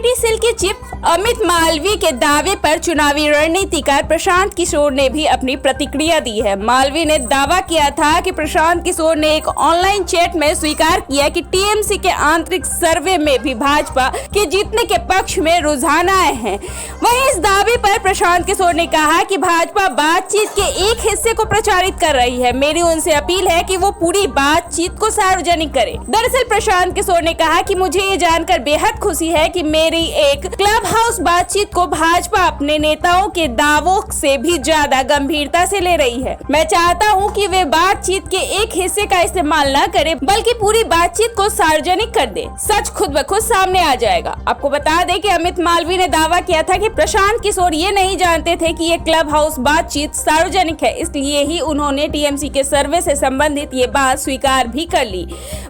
IT cell के chief Amit Malviya के दावे पर चुनावी रणनीतिकार प्रशांत किशोर ने भी अपनी प्रतिक्रिया दी है। मालवीय ने दावा किया था कि प्रशांत किशोर ने एक ऑनलाइन चैट में स्वीकार किया कि टीएमसी के आंतरिक सर्वे में भी भाजपा के जीतने के पक्ष में रुझान आए हैं। वहीं इस दावे पर प्रशांत किशोर ने कहा कि भाजपा बातचीत के एक हिस्से को प्रचारित कर रही है। मेरी उनसे अपील है कि वो पूरी बातचीत को सार्वजनिक करे। दरअसल प्रशांत किशोर ने कहा कि मुझे ये जानकर बेहद खुशी है कि मेरी एक क्लब हाउस बातचीत को भाजपा अपने नेताओं के दावों से भी ज्यादा गंभीरता से ले रही है। मैं चाहता हूं कि वे बातचीत के एक हिस्से का इस्तेमाल न करें बल्कि पूरी बातचीत को सार्वजनिक कर दे। सच खुद ब खुद सामने आ जाएगा। आपको बता दें कि अमित मालवीय ने दावा किया था कि प्रशांत किशोर ये नहीं जानते थे कि ये क्लब हाउस बातचीत सार्वजनिक है, इसलिए ही उन्होंने टीएमसी के सर्वे से संबंधित ये बात स्वीकार भी कर ली।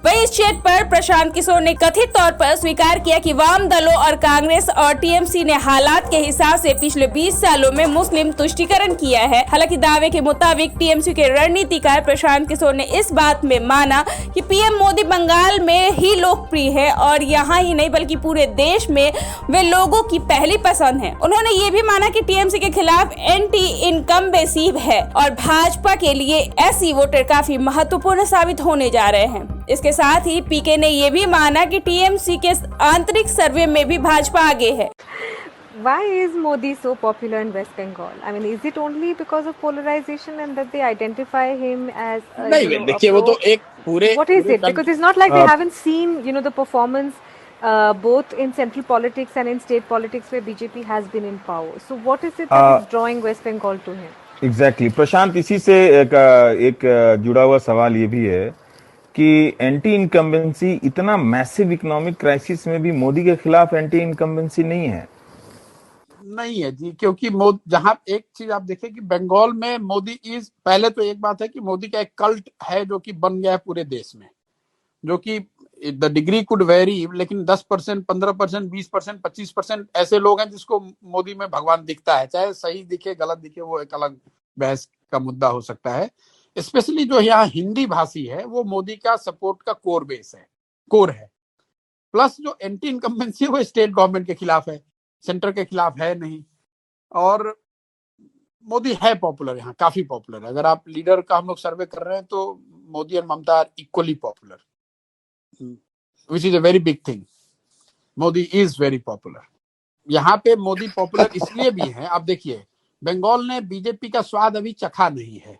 वहीं इस चैट पर प्रशांत किशोर ने कथित तौर पर स्वीकार किया कि वाम दलों और कांग्रेस और टीएमसी ने हालात के हिसाब से पिछले 20 सालों में मुस्लिम तुष्टीकरण किया है। हालांकि दावे के मुताबिक टीएमसी के रणनीतिकार प्रशांत किशोर ने इस बात में माना कि पीएम मोदी बंगाल में ही लोकप्रिय है और यहाँ ही नहीं बल्कि पूरे देश में वे लोगों की पहली पसंद है। उन्होंने ये भी माना कि टीएमसी के खिलाफ एंटी इनकम्बेंसी है और भाजपा के लिए ऐसी वोटर काफी महत्वपूर्ण साबित होने जा रहे हैं। इसके साथ ही पीके ने यह भी माना कि टीएमसी के आंतरिक सर्वे में भी भाजपा आगे है। Why is Modi so popular in West Bengal? I mean, is it only because of polarization and that they identify him as नहीं, देखिए वो तो एक पूरे what is it? Because it's not like we haven't seen, the performance both in central politics and in state politics where BJP has been in power. So what is it that is drawing West Bengal to him? Exactly. प्रशांत, इसी से एक जुड़ा हुआ सवाल ये भी है कि एंटी इनकम्बेंसी, इतना मैसिव इकोनॉमिक क्राइसिस में भी मोदी के खिलाफ एंटी इनकम्बेंसी नहीं है जी, क्योंकि जहां एक चीज आप देखें कि बंगाल में मोदी पहले तो एक बात है कि मोदी का एक कल्ट है जो कि बन गया है पूरे देश में, जो कि द डिग्री कुड वेरी, लेकिन 10%, 15%, 20%, 25% ऐसे लोग हैं जिसको मोदी में भगवान दिखता है। चाहे सही दिखे गलत दिखे वो एक अलग बहस का मुद्दा हो सकता है। स्पेशली जो यहाँ हिंदी भाषी है वो मोदी का सपोर्ट का कोर है। प्लस जो एंटी इनकम्बेंसी है वो स्टेट गवर्नमेंट के खिलाफ है, सेंटर के खिलाफ है नहीं। और मोदी है पॉपुलर, यहाँ काफी पॉपुलर है। अगर आप लीडर का हम लोग सर्वे कर रहे हैं तो मोदी और Mamata are equally popular, which is a very big thing. Modi is very popular. यहाँ पे मोदी पॉपुलर इसलिए भी है, आप देखिए बंगाल ने बीजेपी का स्वाद अभी चखा नहीं है,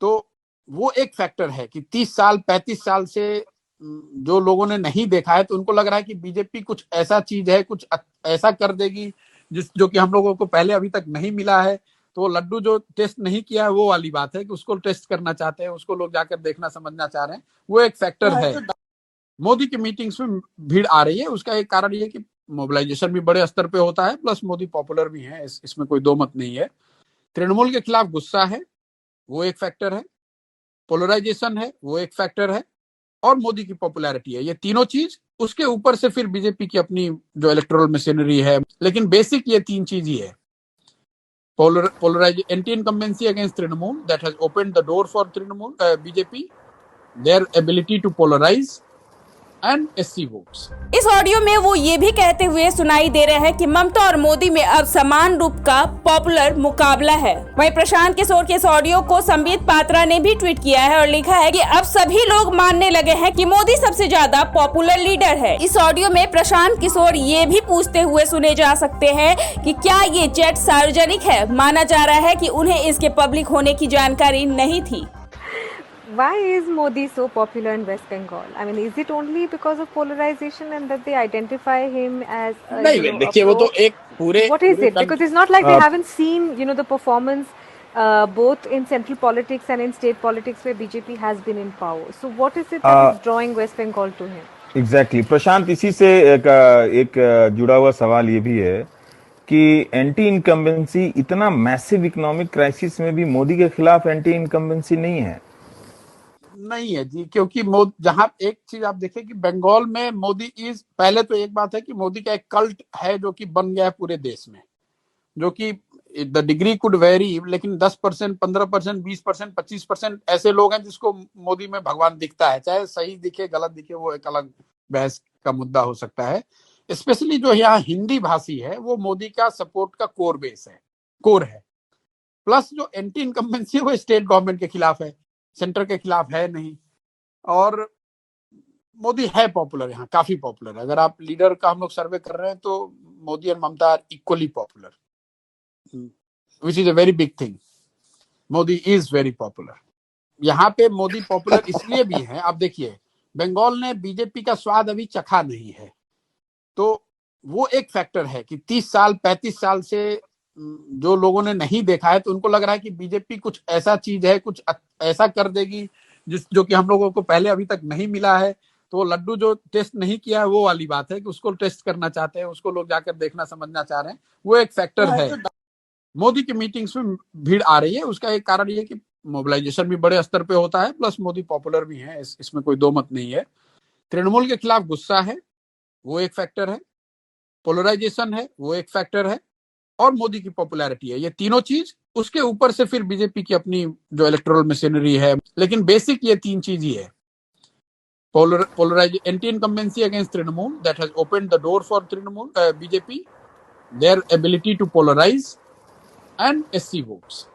तो वो एक फैक्टर है कि 30 साल 35 साल से जो लोगों ने नहीं देखा है तो उनको लग रहा है कि बीजेपी कुछ ऐसा चीज है, कुछ ऐसा कर देगी जो कि हम लोगों को पहले अभी तक नहीं मिला है। तो वो लड्डू जो टेस्ट नहीं किया है वो वाली बात है कि उसको टेस्ट करना चाहते हैं, उसको लोग जाकर देखना समझना चाह रहे हैं। वो एक फैक्टर है। मोदी की मीटिंग्स में भीड़ आ रही है, उसका एक कारण ये कि मोबिलाइजेशन भी बड़े स्तर पे होता है, प्लस मोदी पॉपुलर भी है, इसमें कोई दो मत नहीं है। तृणमूल के खिलाफ गुस्सा है, वो एक फैक्टर है। पोलराइजेशन है, वो एक फैक्टर है। और मोदी की पॉपुलैरिटी है। ये तीनों चीज, उसके ऊपर से फिर बीजेपी की अपनी जो इलेक्टोरल मशीनरी है, लेकिन बेसिक ये तीन चीज ही है। Polarize anti incumbency against Trinamool, that has opened the door for Trinamool BJP, their ability to polarize and SC votes. इस ऑडियो में वो ये भी कहते हुए सुनाई दे रहे हैं कि ममता और मोदी में अब समान रूप का पॉपुलर मुकाबला है। वहीं प्रशांत किशोर के इस ऑडियो को संबित पात्रा ने भी ट्वीट किया है और लिखा है कि अब सभी लोग मानने लगे हैं कि मोदी सबसे ज्यादा पॉपुलर लीडर है। इस ऑडियो में प्रशांत किशोर ये भी पूछते हुए सुने जा सकते हैं कि क्या ये चैट सार्वजनिक है। माना जा रहा है कि उन्हें इसके पब्लिक होने की जानकारी नहीं थी। Why is Modi so popular in West Bengal? I mean, is it only because of polarization and that they identify him as नहीं, देखिए वो तो एक पूरे what is it? Because it's not like we haven't seen, the performance both in central politics and in state politics where BJP has been in power. So what is it that is drawing West Bengal to him? Exactly. प्रशांत, इसी से एक जुड़ा हुआ सवाल ये भी है कि एंटी इनकम्बेंसी, इतना मैसिव इकोनॉमिक क्राइसिस में भी मोदी के खिलाफ एंटी इनकम्बेंसी नहीं है जी, क्योंकि जहां एक चीज आप देखें कि बंगाल में मोदी पहले तो एक बात है कि मोदी का एक कल्ट है जो कि बन गया है पूरे देश में, जो कि द डिग्री कुड वेरी, लेकिन 10%, 15%, 20%, 25% ऐसे लोग हैं जिसको मोदी में भगवान दिखता है। चाहे सही दिखे गलत दिखे वो एक अलग बहस का मुद्दा हो सकता है। स्पेशली जो यहाँ हिंदी भाषी है वो मोदी का सपोर्ट का कोर है। प्लस जो एंटी इनकम्बेंसी है वो स्टेट गवर्नमेंट के खिलाफ है, सेंटर के खिलाफ है नहीं। और मोदी है पॉपुलर, यहाँ काफी पॉपुलर है। अगर आप लीडर का हम लोग सर्वे कर रहे हैं तो मोदी और Mamata are equally popular, which is a very big thing. Modi is very popular. यहाँ पे मोदी पॉपुलर इसलिए भी है, आप देखिए बंगाल ने बीजेपी का स्वाद अभी चखा नहीं है, तो वो एक फैक्टर है कि 30 साल 35 साल से जो लोगों ने नहीं देखा है, तो उनको लग रहा है कि बीजेपी कुछ ऐसा चीज है, कुछ ऐसा कर देगी जो कि हम लोगों को पहले अभी तक नहीं मिला है। तो वो लड्डू जो टेस्ट नहीं किया है वो वाली बात है कि उसको टेस्ट करना चाहते हैं, उसको लोग जाकर देखना समझना चाह रहे हैं, वो एक फैक्टर है। मोदी की मीटिंग्स में भीड़ आ रही है, उसका एक कारण ये कि मोबिलाइजेशन भी बड़े स्तर पे होता है, प्लस मोदी पॉपुलर भी है, इसमें कोई दो मत नहीं है। तृणमूल के खिलाफ गुस्सा है, वो एक फैक्टर है। पोलराइजेशन है, वो एक फैक्टर है। और मोदी की पॉपुलैरिटी है, ये तीनों चीज। उसके ऊपर से फिर बीजेपी की अपनी जो इलेक्टोरल मशीनरी है, लेकिन बेसिक ये तीन चीज ही है। Anti incumbency against Trinamool, that has opened the door for Trinamool BJP, their ability to polarize, and SC votes.